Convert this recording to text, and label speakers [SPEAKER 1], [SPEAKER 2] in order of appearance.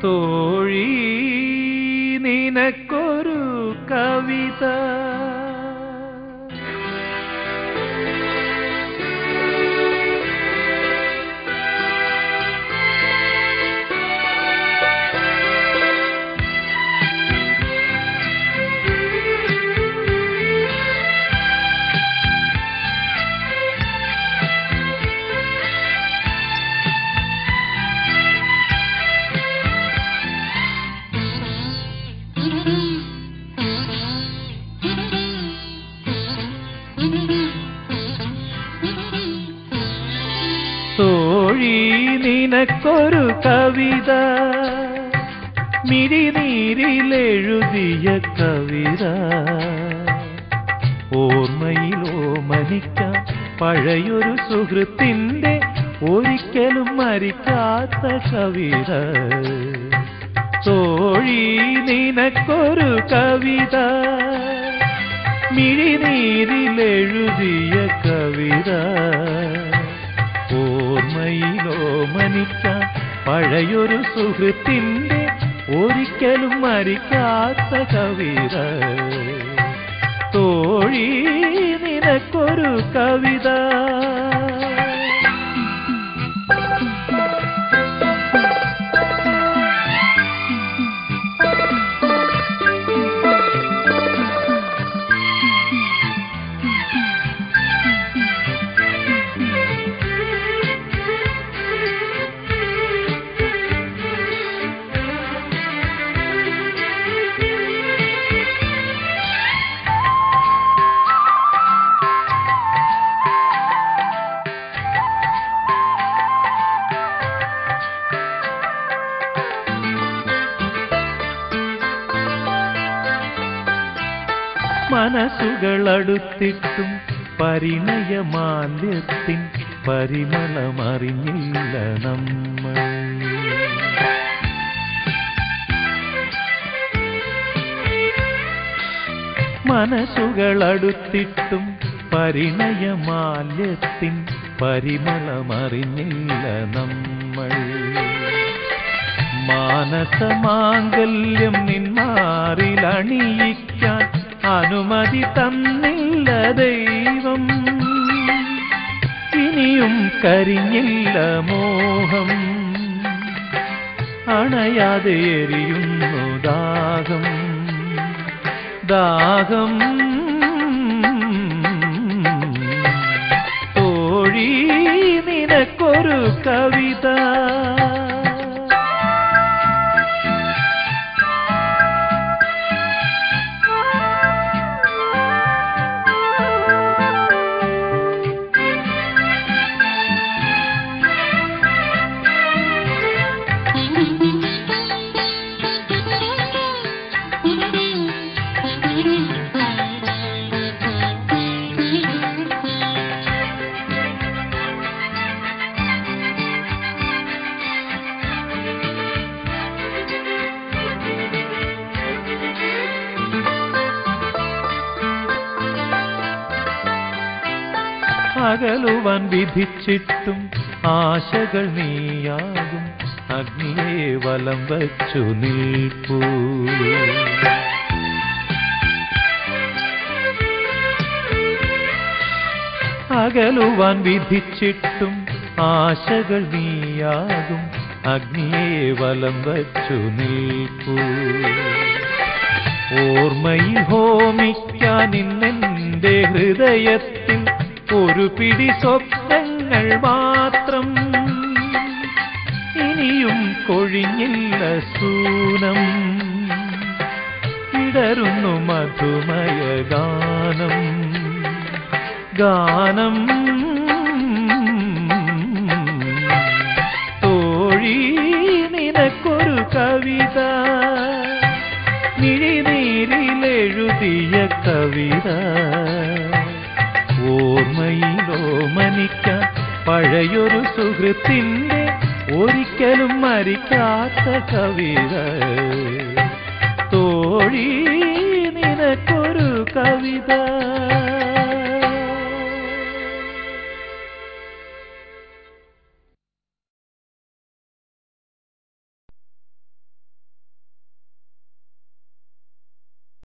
[SPEAKER 1] തോഴി നിനക്കൊരു കവിത തോഴി നിനക്കൊരു കവിത മിഴിനീരിലെഴുതിയ കവിത ഓർമ്മയിലോമനിക്കാൻ പഴയൊരു സുഹൃത്തിന്റെ ഒരിക്കലും മരിക്കാത്ത കവിത തോഴി നിനക്കൊരു കവിത മിഴിനീരിലെഴുതിയ കവിത ഓർമ്മയിലോമനിക്കാൻ പഴയൊരു സുഹൃത്തിന്റെ ഒരിക്കലും മരിക്കാത്ത കവിത തോഴി നിനക്കൊരു കവിത മനസ്സുകളടുത്തിട്ടും പരിണയമാല്യത്തിൻ പരിമളമറിഞ്ഞില്ല നമ്മൾ മനസ്സുകളടുത്തിട്ടും പരിണയമാല്യത്തിൻ പരിമളമറിഞ്ഞില്ല നമ്മൾ മാനസമാംഗല്യം നിന്മാറിലണിയിക്കാൻ അനുമതി തന്നില്ല ദൈവം ഇനിയും കരിഞ്ഞില്ല മോഹം അണയാതെ എരിയുന്നു ദാഹം ദാഹം തോഴി നിനക്കൊരു കവിത അകലുവാൻ വിധിച്ചിട്ടും ആശകൾ നീയാകും അഗ്നിയെ വലം വച്ചു നിൽപ്പൂ അകലുവാൻ വിധിച്ചിട്ടും ആശകൾ നീയാകും അഗ്നിയെ വലം വച്ചു നിൽപ്പൂ ഓർമ്മയിൽ ഹോമിക്കാൻ ഇന്നെന്റെ ഹൃദയത്തിൽ ഒരു പിടി സ്വപ്നങ്ങൾ മാത്രം ഇനിയും കൊഴിഞ്ഞില്ല സൂനം ഇടറുന്നു മധുമയ ഗാനം ഗാനം തോഴി നിനക്കൊരു കവിത മിഴിനീരിലെഴുതിയ കവിത ഓർമ്മയിലോമനിക്കാൻ പഴയൊരു സുഹൃത്തിന്റെ ഒരിക്കലും മരിക്കാത്ത കവിത തോഴി നിനക്കൊരു കവിത